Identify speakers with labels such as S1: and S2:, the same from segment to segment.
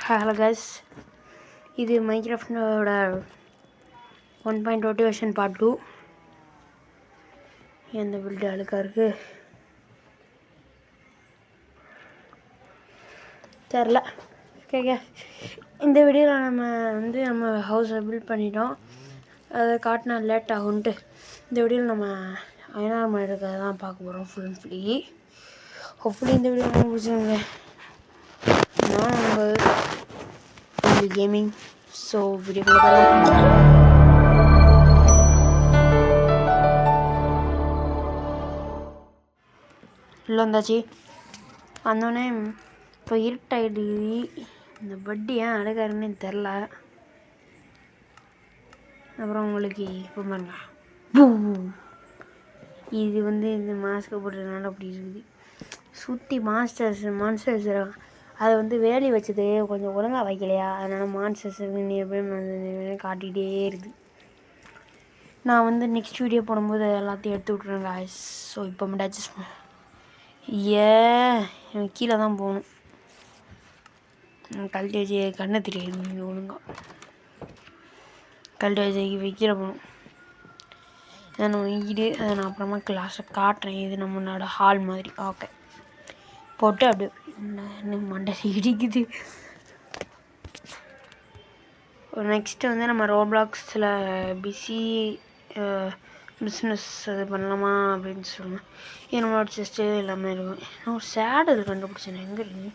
S1: Hello guys, இது மைக்ராஃப்டோட 1.20 version part 2. எந்த build அழுக்காக இருக்குது தெரில. ஓகே, இந்த வீடியோவில் நம்ம ஹவுஸை பில்ட் பண்ணிட்டோம். அதை காட்டினா லேட் ஆகுன்ட்டு இந்த வீடியோவில் நம்ம ஐநார் மணி இருக்கிறத தான் பார்க்க போகிறோம் ஃபுல் அண்ட் ஃபுல்லி. ஹோப்ஃபுல்லி இந்த வீடியோ ரொம்ப பிடிச்சிருங்க. நான் உங்கள் கேமிங். ஸோ வீடியோக்குள்ள இல்லை வந்தாச்சு. வந்தோடனே இப்போ இருட்டாயிடுது. இந்த வட்டி ஏன் அழகாருன்னு தெரில. அப்புறம் உங்களுக்கு இப்போ பாருங்க, இது இந்த மாஸ்க்கை போட்டதுனால அப்படி இருக்குது. சுற்றி மான்ஸ்டர்ஸ் அதை வேலி வச்சது கொஞ்சம் ஒழுங்காக வைக்கலையா, அதனால் மான்ஸ்டர்ஸ் எப்பயும் காட்டிகிட்டே இருக்குது. நான் நெக்ஸ்ட் வீடியோ போடும்போது எல்லாத்தையும் எடுத்து விட்ருவேன் காய்ஸ். ஸோ இப்போ மட்டும் அட்ஜஸ்ட் பண்ண எனக்கு கீழே தான் போகணும். கழட்டி வச்சு கண்ணை தெரியாது ஒழுங்காக. கழட்டி வச்சு வைக்கிற போகணும். இதை நம்ம வீடு, அதை நான் அப்புறமா கிளாஸில் காட்டுறேன். இது நம்மளோட ஹால் மாதிரி. ஓகே, போட்டு அப்படியே என்ன மண்டை இடிக்குது. நெக்ஸ்ட்டு நம்ம ரோப்ளாக்ஸில் பிஸ்னஸ் அது பண்ணலாமா அப்படின்னு சொல்லுவேன். என்னோட செஸ்ட்டு எல்லாமே இருக்கும். நான் ஒரு சேடல் கண்டுபிடிச்சேன். எங்கே இருக்குது?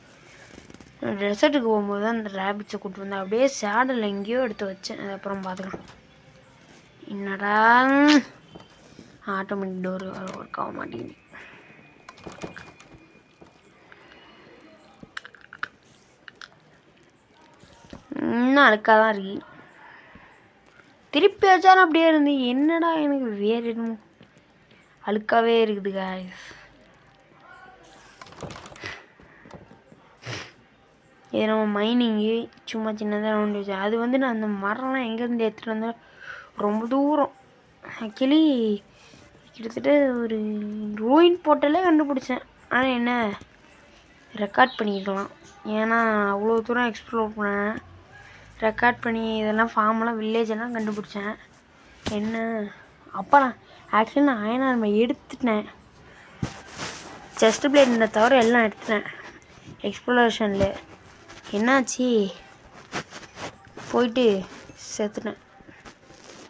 S1: டெசர்ட்டுக்கு போகும்போது தான் அந்த ரேபிட்ஸை கூப்பிட்டு வந்தேன். அப்படியே சேடல் எங்கேயோ எடுத்து வச்சேன். அது அப்புறம் பார்த்துக்கலாம். என்னடா ஆட்டோமேட்டிக் டோர் ஒர்க் ஆக மாட்டேங்குது. இன்னும் அழுக்காக தான் இருக்கு. திருப்பி வச்சாலும் அப்படியே இருந்து என்னடா எனக்கு வேறு எதுவும் அழுக்காகவே இருக்குது காய்ஸ். இது நம்ம மைனிங்கு சும்மா சின்னதாக நோண்டி வச்சேன். அது நான் அந்த மரம்லாம் எங்கேருந்து எடுத்துகிட்டு வந்தால் ரொம்ப தூரம். ஆக்சுவலி கிட்டத்தட்ட ஒரு ரூயின் போர்ட்டலே கண்டுபிடிச்சேன். ஆனால் என்ன ரெக்கார்ட் பண்ணிக்கலாம். ஏன்னா அவ்வளோ தூரம் எக்ஸ்ப்ளோர் பண்ணேன். ரெக்கார்ட் பண்ணி இதெல்லாம் ஃபார்மெல்லாம் வில்லேஜெல்லாம் கண்டுபிடிச்சேன். என்ன அப்போ நான் அயனார் எடுத்துட்டேன். செஸ்ட் பிளேட் தவிர எல்லாம் எடுத்துட்டேன் எக்ஸ்ப்ளோரேஷனில். என்னாச்சு, போயிட்டு செத்துட்டேன்.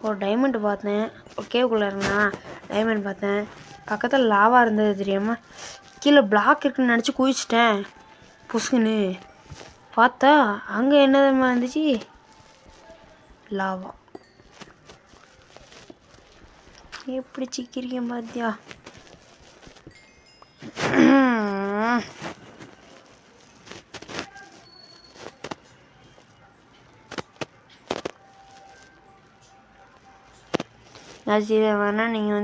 S1: ஒரு டைமண்ட் பார்த்தேன். ஒரு கேவுக்குள்ளே இருந்தா டைமண்ட் பார்த்தேன். பக்கத்தில் லாவா இருந்தது தெரியாமல் கீழே பிளாக் இருக்குன்னு நினச்சி குதிச்சிட்டேன். புசுக்குன்னு பார்த்தா அங்கே என்னதுமா இருந்துச்சு, லாவா. எப்படி சிக்கிரிக்கேன் பார்த்தியா? இதை வேணால் நீங்கள்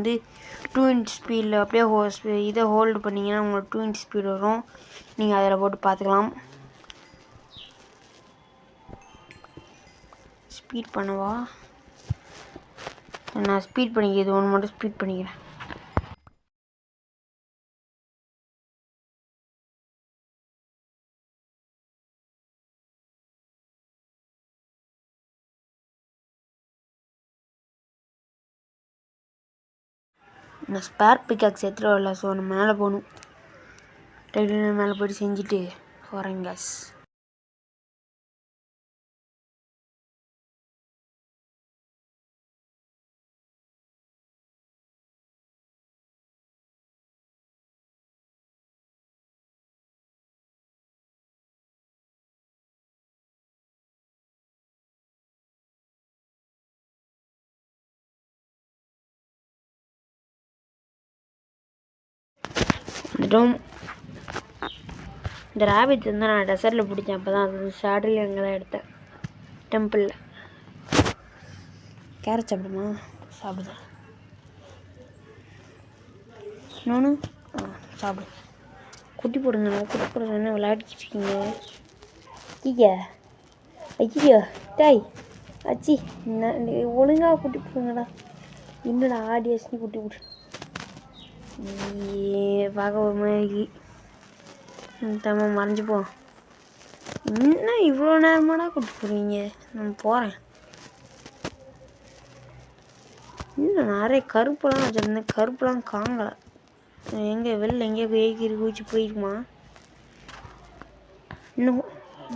S1: 2 ஸ்பீடில் அப்படியே இதை ஹோல்டு பண்ணிங்கன்னா உங்களுக்கு 2 ஸ்பீடு வரும். நீங்கள் அதில் போட்டு பார்த்துக்கலாம். ஸ்பீட் பண்ணவா? நான் ஸ்பீட் பண்ணிக்கிறது ஒன்று மட்டும் ஸ்பீட் பண்ணிக்கிறேன். நான் ஸ்பேர் பிக்காக்ஸ் எடுத்துகிட்டு வரல. ஸோ நான் மேலே போகணும். டெய்லி மேலே போய்ட்டு செஞ்சுட்டு வரேன் காய்ஸ். இந்த ரேபிட் நான் டெசர்ட்டில் பிடிச்சேன். அப்போ தான் அது ஷேடரில் அங்கே தான் எடுத்தேன். டெம்பிளில் கேரட் சாப்பிடுமா? சாப்பிடுதேன். இன்னொன்று சாப்பிடு. குட்டி போடுங்க. குட்டி போடுங்க. என்ன விளையாடிக்கிட்டு இருக்கீங்க? ஐயா ஐயோ டாய் அச்சி, ஒழுங்காக குட்டி போடுங்கடா. என்னடா ஆடியஸ்னு குட்டி போட்டு பார்க்க ஒரு மாதிரி தமிழ் மறைஞ்சிப்போம். இன்னும் இவ்வளோ நேரமாடா கூப்பிட்டு போகிறீங்க? நான் போகிறேன். இன்னும் நிறைய கருப்பெல்லாம் வச்சுருந்தேன், கருப்பெல்லாம் காங்கலை. எங்கே வெளில எங்கேயோ ஏக்கி குதிச்சு போயிருக்குமா? இன்னும்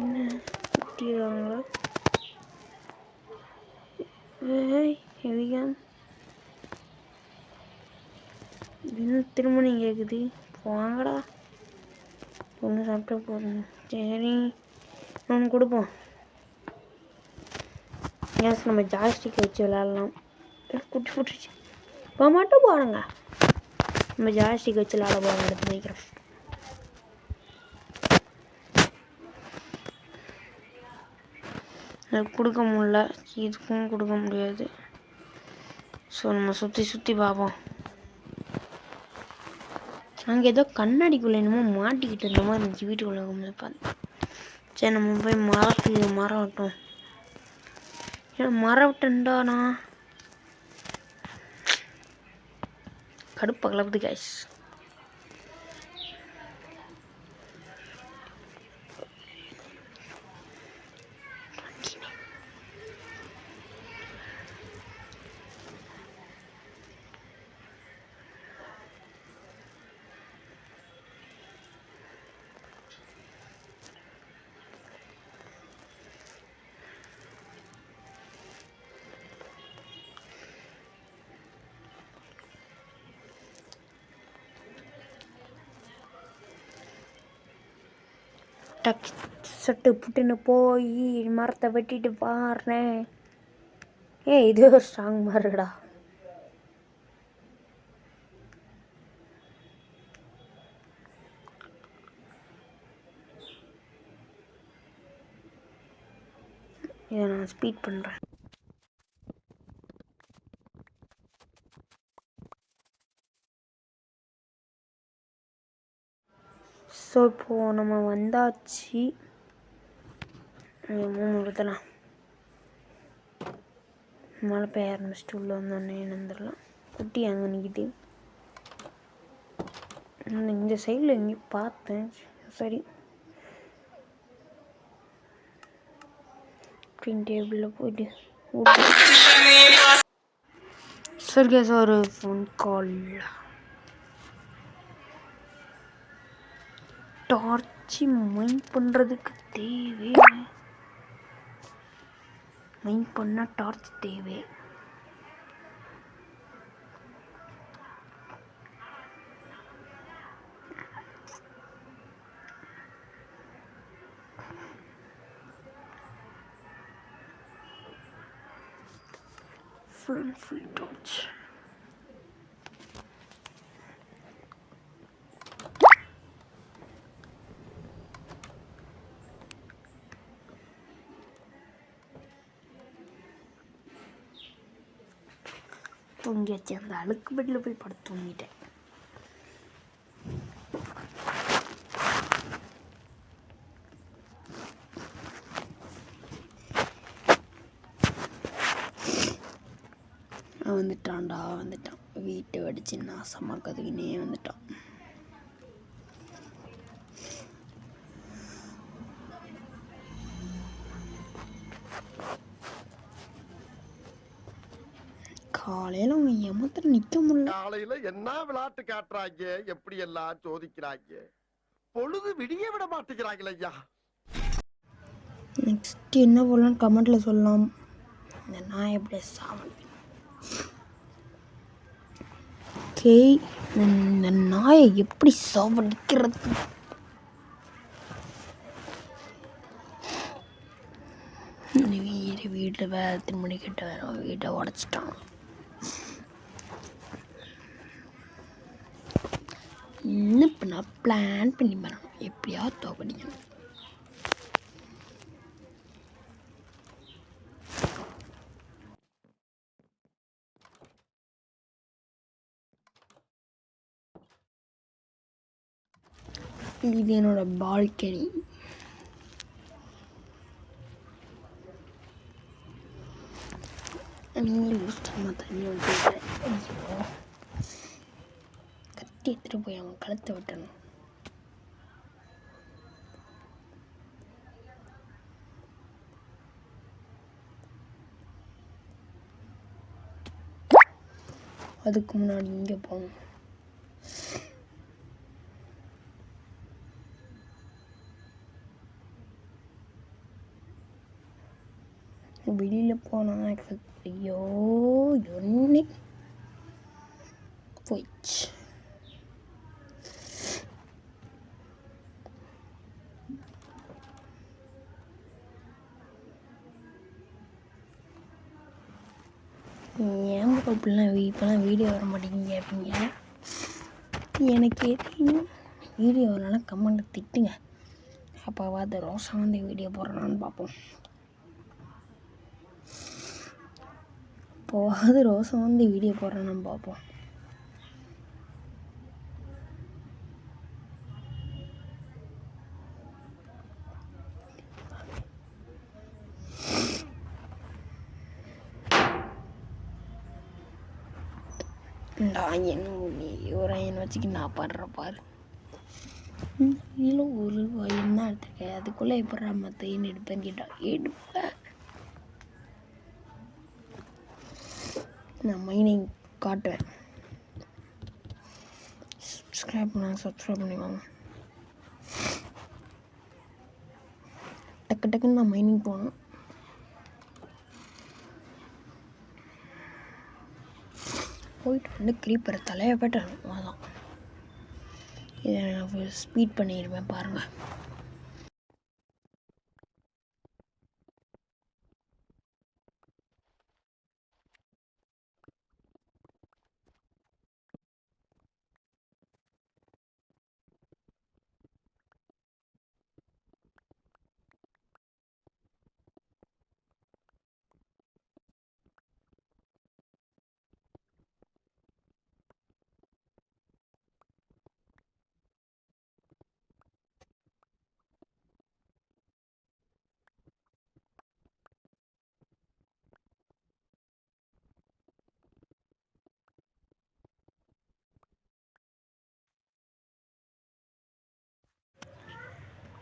S1: என்ன குட்டிடுவாங்களா? ஹெவிகான் இன்னும் திருமணம் கேட்குது. வாங்கடா, ஒன்று சாப்பிட்டா போதும். சரி, ஒன்று கொடுப்போம். கேஸ் நம்ம ஜாய்ஸ்டிக் வச்சு விளாட்லாம். குட்டி போட்டுருச்சு. இப்போ மட்டும் போடுங்க. நம்ம ஜாய்ஸ்டிக் வச்சு விளாட போகிறோம். எடுத்து நினைக்கிறோம். அது கொடுக்க முடியல, இதுக்கும் கொடுக்க முடியாது. ஸோ நம்ம சுற்றி சுற்றி பார்ப்போம். அங்கே ஏதோ கண்ணாடிக்குள்ளே என்னமோ மாட்டிக்கிட்டு இருந்த மாதிரி இருந்துச்சு. வீட்டுக்குள்ளே பார்த்தேன். சரி, நம்ம போய் மரம் விட்டோம். ஏன்னா மரம் விட்டுண்டாண்ணா கடுப்பை கிளப்புது கைஸ். டக் சட்டு புட்டுன்னு போய் மரத்தை வெட்டிட்டு பாருனேன். இது ஒரு ஸ்ட்ராங் மரடா. இதை நான் ஸ்பீட் பண்ணுறேன். ஸோ இப்போது நம்ம வந்தாச்சு. 3 விடுதலாம். மழை பெய்ய ஆரம்பிச்சிட்டு உள்ளே வந்தோடனே நந்துடலாம். குட்டி அங்கே நிற்கிது. இந்த சைடில் எங்கேயும் பார்த்தேன். சரி, ஸ்க்ரீன் டேபிளில் போயிட்டு சரி கேஸ், ஒரு ஃபோன் கால். டார்ச்சி மைன் பண்ணுறதுக்கு தேவை. மைன் பண்ண டார்ச் தேவை. Full torch. தூங்கியாச்சு. அந்த அழுக்கு பெட்டில் போய் படுத்து தூங்கிட்டேன். வந்துட்டான். வீட்டை வடிச்சு நாசமாக்கிறதுக்குன்னே வந்துட்டான். காலையில அவங்க எமத்துல நிக்க முடியல.
S2: காலையில என்ன விளையாட்டு காட்டுறாங்க, எப்படி எல்லாம் சோதிக்கிறாங்க. பொழுது விடிய விட மாட்டேங்கிறாங்களே ஐயா.
S1: நெக்ஸ்ட் என்ன போடலான்னு கமெண்ட்ல சொல்லலாம். இந்த நாய் எப்படி சாவடிப்பேன். இந்த நாயை எப்படி சாவடிக்கிறது? வீட்டில் வேறு திருமணி கிட்ட வேறு வீட்டை உடச்சிட்டான். இன்னும் இப்போ நான் பிளான் பண்ணி பண்ணணும், எப்படியாவது தோக்கடிக்கணும். இது என்னோட பால்கனி. நீங்களும் தண்ணி வந்து கத்தி எடுத்துட்டு போய் அவன் கழுத்தை விட்டணும். அதுக்கு முன்னாடி இங்கே போகணும். வெளியில் போனால் ஐயோ ஒன்று போயிடுச்சு. ஏன் இப்போலாம் வீடியோ வர மாட்டேங்குங்க கேட்பீங்க. எனக்கு தெரியும், வீடியோ வரலாம் கமெண்ட் திட்டுங்க. அப்போவாது ரோசா வந்து வீடியோ போடுறான்னு பார்ப்போம். அப்போவாது ரோசா வந்து வீடியோ போடுறான்னு பார்ப்போம். நான் என்ன வச்சுக்கி நான் பாடுற பாரு. இதில் ஒரு வயன் தான் எடுத்துருக்கேன். அதுக்குள்ளே எப்படி மற்ற எடுப்பேன்னு கேட்டால் எடுப்பேன். நான் மைனிங் காட்டுவேன். சப்ஸ்கிரைப் பண்ணிக்கோங்க. டக்குன்னு நான் மைனிங் போனேன். போயிட்டு வந்து க்ரீப்பரை தலையை போய்ட்டு அதான் இதை நான் ஸ்பீட் பண்ணிடுவேன் பாருங்கள்.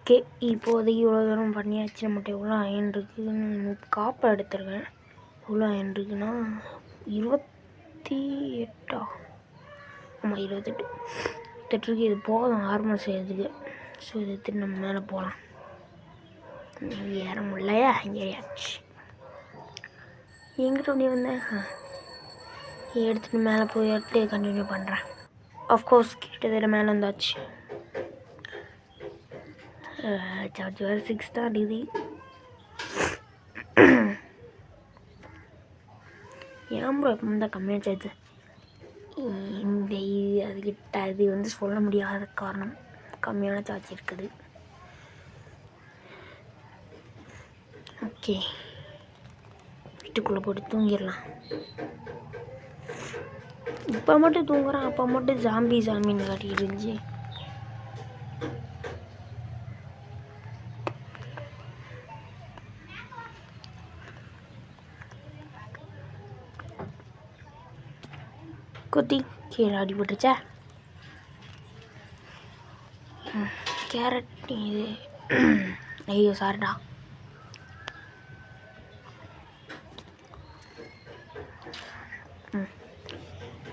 S1: ஓகே, இப்போதைக்கு இவ்வளோ தூரம் பண்ணியாச்சு. நம்மகிட்ட எவ்வளோ அயன் இருக்குதுன்னு காப்பை எடுத்துருக்கேன். எவ்வளோ அயன் இருக்குன்னா 28. ஆமாம் 28 இருக்கு. இது போதும் ஆர்மர் செய்யறதுக்கு. ஸோ இதை எடுத்துட்டு நம்ம மேலே போகலாம். ஏற முடியலையா? ஏறியாச்சு. எங்கிட்ட அப்படி வந்தேன். எடுத்துகிட்டு மேலே போய் எடுத்து கண்டினியூ பண்ணுறேன். ஆஃப்கோர்ஸ் கிட்டத்தட்ட மேலே வந்தாச்சு. சார்ஜ் வேறு 6 தான் அடிக்குது. ஏன் ப்ரோ எப்போ தான் கம்மியாக சார்ஜ் இந்த அதுக்கிட்ட அது வந்து சொல்ல முடியாத காரணம் கம்மியான சார்ஜ் இருக்குது. ஓகே, வீட்டுக்குள்ளே போட்டு தூங்கிடலாம். இப்போ மட்டும் தூங்குறான், அப்போ மட்டும் ஜாம்பின்னு காட்டிக்கிட்டு இருந்துச்சு. குத்தி கீழே அடிபட்டுச்சா? கேரட் இது ஐயோ சாரிடா.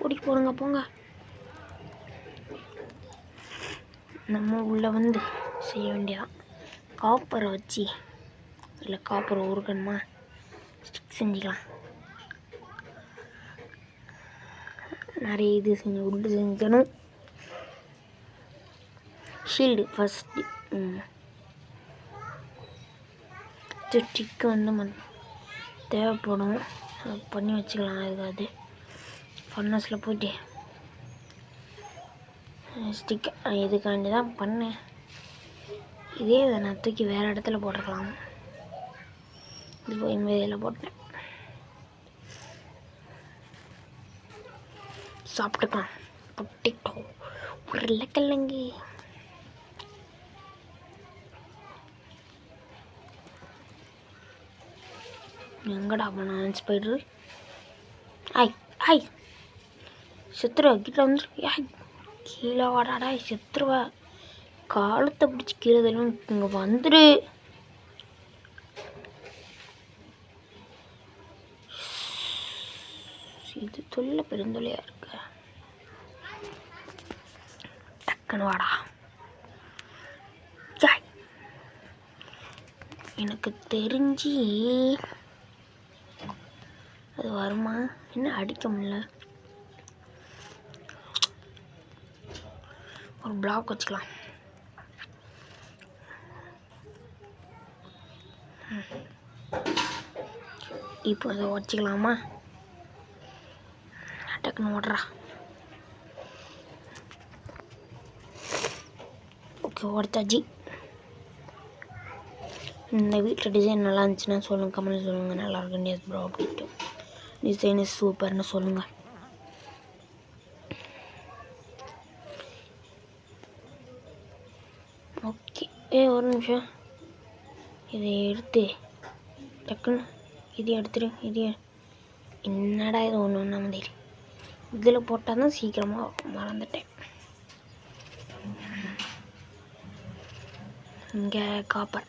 S1: ஓடிக்கு போடுங்க போங்க. நம்ம உள்ளே வந்து செய்ய வேண்டியதான். காப்பரை வச்சு இல்லை காப்பரை உருக்கணுமா ஸ்டிக் செஞ்சுக்கலாம். நிறைய இது உண்டு செஞ்சுக்கணும். ஷீல்டு ஃபஸ்ட்டு ஸ்டிக்கு வந்து தேவைப்படும். பண்ணி வச்சுக்கலாம். அதுக்காது ஃபர்னஸில் போய்ட்டு ஸ்டிக் இதுக்காண்டி தான் பண்ணேன். இதே இதை நான் தூக்கி வேறு இடத்துல போட்டுருக்கலாம். இது போய் இதில் போட்டேன். சாப்பிட்டுக்கலாம். பொட்டிட்டோ உருளைக்கிழங்கு. எங்கடா போனான் ஸ்பைடரு? ஆய் செத்துருவா. கிட்ட வந்து கீழே வாடாடா செத்துருவா. காலத்தை பிடிச்சி கீழே தள்ளும். இங்கே வந்துடு. இது தொல்லை பெருந்தொல்லையாக இருக்கு. டக்குன்னு வாடா. எனக்கு தெரிஞ்சு அது வருமா? என்ன அடிக்க முடியல. ஒரு பிளாக் வச்சுக்கலாம். இப்போ அதை உடச்சிக்கலாமா? டக்குன்னு ஓடுறா. ஓகே, உடச்சாச்சு. இந்த வீட்டில் டிசைன் நல்லா இருந்துச்சுன்னா சொல்லுங்கள், கமெண்ட் சொல்லுங்கள். நல்லா இருக்குன்னு எஸ் ப்ரோ அப்படின்ட்டு. டிசைன் சூப்பர்னு சொல்லுங்கள். ஓகே, ஒரு நிமிஷம். இதை எடுத்து டக்குன்னு இதை எடுத்துரு. என்னடா இது ஒன்று ஒன்றா முடியல. இதில் போட்டால் தான் சீக்கிரமாக மறந்துட்டேன். இங்கே காப்பர்.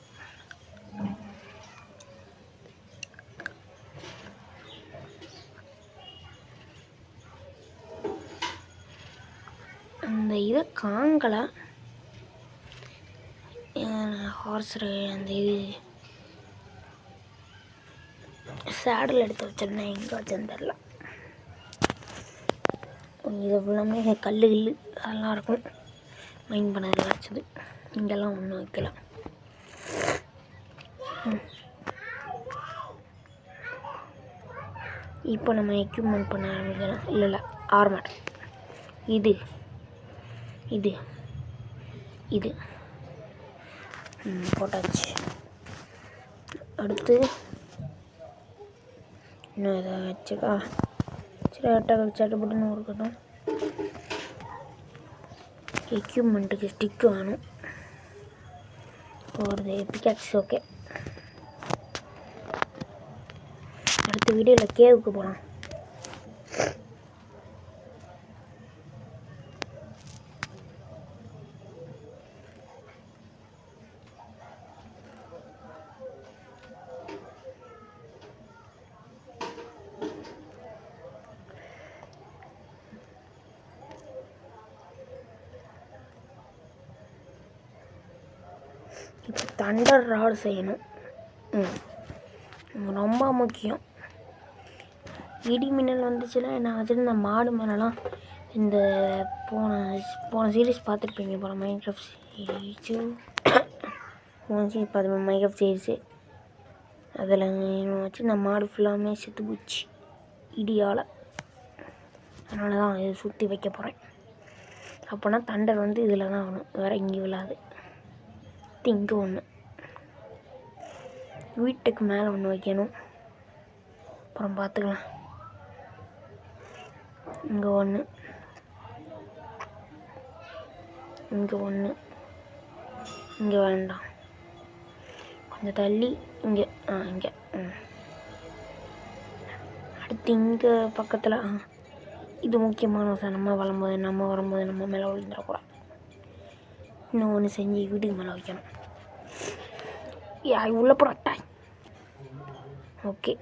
S1: அந்த இதை காங்கலை. ஹார்ஸ் அந்த இது சேடில் எடுத்து வச்சிருந்தேன். எங்கே வச்சேன்னு தெரில. இது ஃபுல்லாமே கல் அதெல்லாம் இருக்கும். மைண்ட் பண்ணதில் வச்சது. இங்கெல்லாம் ஒன்றும் வைக்கல. இப்போ நம்ம எக்யூப்மெண்ட் பண்ண ஆரம்பிக்கலாம். இல்லை ஆர்மர். இது போட்டாச்சு. அடுத்து இன்னும் இதை வச்சுக்கா. சரி, சட்டப்பட்டுன்னு இருக்கட்டும். எக்யூப்மெண்ட்டுக்கு ஸ்டிக்கு வேணும். ஒரு பிக்காக்ஸ். ஓகே, அடுத்த வீடியோவில் கேவுக்கு போகலாம். இப்போ தண்டர் ராடு செய்யணும். ரொம்ப முக்கியம். இடி மின்னல் வந்துச்சுன்னா என்ன ஆச்சுன்னு இந்த மாடு மேலெலாம் இந்த போன சீரீஸ் பார்த்துருப்பீங்க. போன மைன்கிராஃப்ட் சீரீஸு மைன்கிராஃப்ட் சீரீஸு அதில் வச்சு இந்த மாடு ஃபுல்லாமே செத்து போச்சு இடியால். அதனால தான் இதை சுற்றி வைக்க போகிறேன். அப்போனா தண்டர் வந்து இதில் தான் வரும், வேறு இங்கே விழாது. இங்கே ஒன்று, வீட்டுக்கு மேலே ஒன்று வைக்கணும். அப்புறம் பார்த்துக்கலாம். இங்கே ஒன்று, இங்கே வேண்டாம். கொஞ்சம் தள்ளி இங்கே அடுத்து இங்கே பக்கத்தில். இது முக்கியமான விஷயம். நம்ம வரும்போது நம்ம மேலே விழுந்துடக்கூடாது. இன்னும் ஒன்று செஞ்சு வீட்டுக்கு மேலே வைக்கணும். உள்ள போடாட்டாய். ஓகே,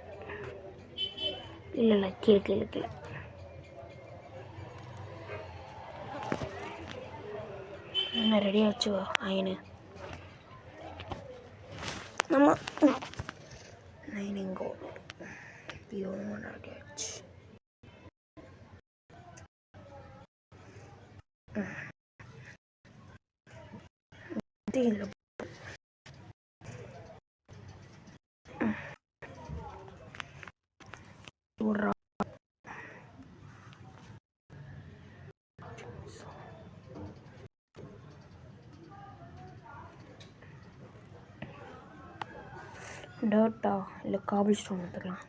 S1: இல்லை கீழே என்ன ரெடியாக வச்சு ஆயினு நம்ம நைனிங்கோ ரெடி ஆச்சு. இதில் விட்றா. டர்ட்டா இல்லை காபிள் ஸ்டோன் எடுத்துக்கலாம்.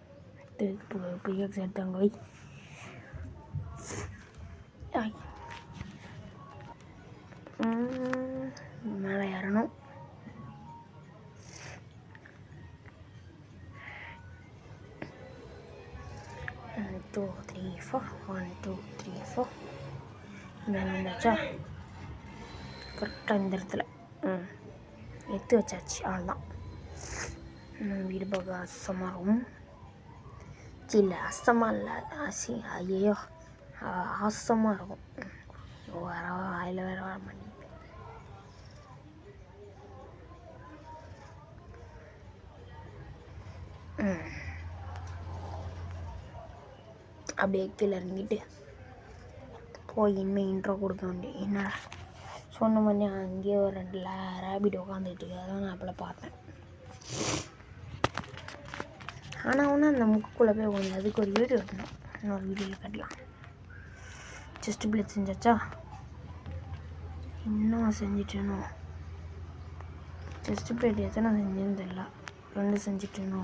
S1: பிஎக்ஸ் எடுத்து அங்கே வை. மேலே ஏறணும். டூ த்ரீ ஃபோர் 1 2 3 4 மேலே வந்தாச்சா? கரெக்டாக இந்த இடத்துல எடுத்து வச்சாச்சு. அவ்வளோதான். வீடு பார்க்க அசமாக இருக்கும். இல்லை அசமாக இல்லை ஐயோ ஆசமாக இருக்கும். வர வாயில் வேறு வர மாட்டேங்குது. அப்படியே கீழே இறங்கிட்டு போய் இனிமேல் இன்ட்ரோ கொடுக்க வேண்டிய. என்னடா சொன்ன மாதிரி அங்கேயே ஒரு 2 ரேபிட் உட்காந்துட்டு அதான் நான் அப்போல பார்த்தேன். ஆனால் ஒன்று அந்த முக்குக்குள்ளே போய் உட்காந்து அதுக்கு ஒரு வீடியோ எடுக்கணும். இன்னொரு வீடியோவில் கட்டலாம். செஸ்ட் பிளேட் செஞ்சாச்சா? இன்னும் செஞ்சிட்டேனோ? செஸ்ட் பிளேட் எத்தனை செஞ்சேன்னு தெரியல. 2 செஞ்சிட்டேனோ?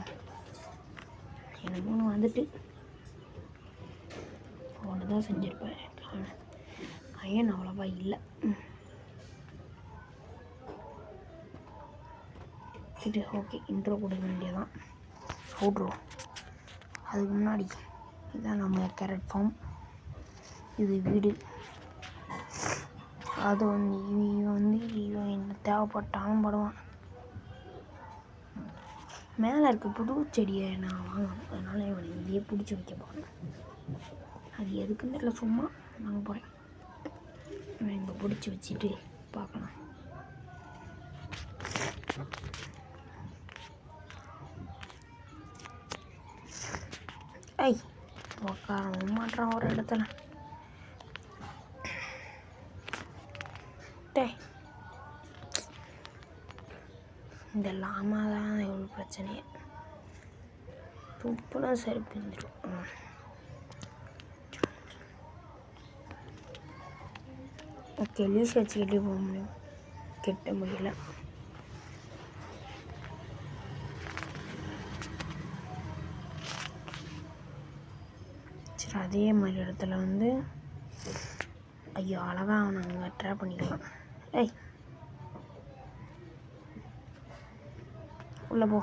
S1: எனக்கு ஒன்று வந்துட்டு 1 தான் செஞ்சுருப்பேன். கையன் அவ்வளோவா இல்லை. இது ஓகே, இன்ட்ரோ கொடுக்க வேண்டியதான். அவுட்ரோ. அதுக்கு முன்னாடி இதுதான் நம்ம கேரட் ஃபார்ம். இது வீடு. அது வந்து இவன் என்ன தேவைப்பட்டாலும் படுவான். மேலே இருக்க புது செடியை நான் வாங்கணும். அதனால் இவனை இதையே பிடிச்சி வைக்க போகிறேன். அது எதுக்குன்னு தெரியல, சும்மா வாங்க போகிறேன். இவன் இங்கே பிடிச்சி வச்சுட்டு பார்க்கலாம். ஐய் உக்கார மாட்டான் ஒரு இடத்துல. இந்த லாமா தான் எவ்வளோ பிரச்சனையே. துப்புனா சரி பிரிஞ்சிடும். ஓகே, லீஸ் வச்சுக்கிட்டே போக முடியும். கெட்ட முடியல. சரி, அதே மாதிரி இடத்துல வந்து ஐயோ அழகாக அவனை அங்கே ட்ரை பண்ணிக்கலாம். ஏய் உள்ளே போ.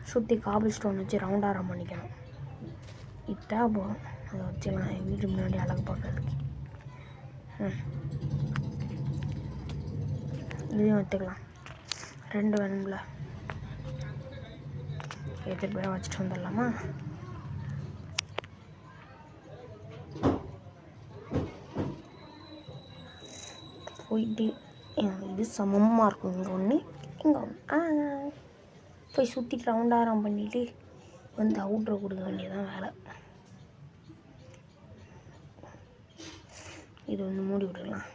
S1: சுற்றி காபிள் ஸ்டோன் வச்சு ரவுண்டாக ரன் பண்ணிக்கணும். இட்டா போதும். அதை வச்சுக்கலாம் என் வீட்டு முன்னாடி அழகு பார்க்கறதுக்கு. இதையும் வச்சுக்கலாம். 2 வேணும்ல, எடுத்துகிட்டு போய் வச்சுட்டு வந்துடலாமா? போயிட்டு இது சமமாக இருக்கும். இங்கே ஒன்று இங்கே ஒன்று. போய் சுற்றிட்டு ரவுண்டாரம் பண்ணிவிட்டு வந்து அவுட்ரோ கொடுக்க வேண்டியதான் வேலை. இது ஒன்று மூடி விடலாம்.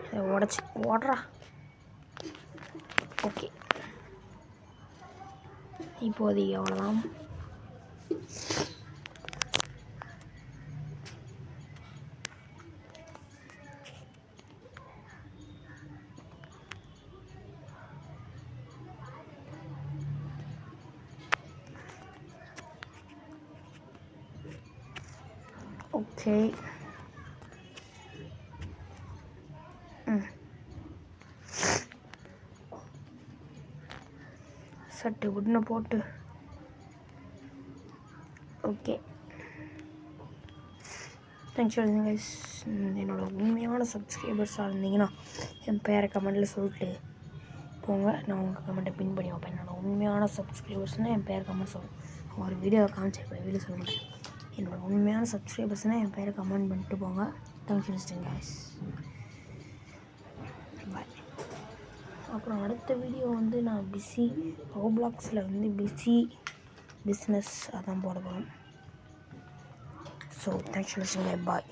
S1: இதை உடச்சி ஓடுறா. ஓகே, இப்போதைக்கு அவ்வளோதான். ஓகே, சட்டு உடனே போட்டு. ஓகே, தேங்க்ஸ் ஃபார் வாட்சிங் கைஸ். என்னோட உண்மையான சப்ஸ்கிரைபர்ஸாக இருந்தீங்கன்னா என் பேரை கமெண்ட்டில் சொல்லிட்டு போங்க. நான் உங்கள் கமெண்ட்டை பின் பண்ணி வைப்பேன். என்னோட உண்மையான சப்ஸ்கிரைபர்ஸ்னால் என் பேரை கமெண்ட் சொல்லுவேன். ஒரு வீடியோவை காமிச்சிருப்பேன், வீடியோ சொல்ல மாட்டேன். என்னோட உண்மையான சப்ஸ்கிரைபர்ஸ்னால் என் பேரை கமெண்ட் பண்ணிட்டு போங்க. தேங்க்ஸ் ஃபார் வாட்சிங் கைஸ். பாய். அப்புறம் அடுத்த வீடியோ வந்து நான் ரோப்ளாக்ஸில் வந்து பிஸ்னஸ் அதான் போட போகிறோம். ஸோ தேங்க்ஸ் ஃபார் வாட்சிங். பாய்.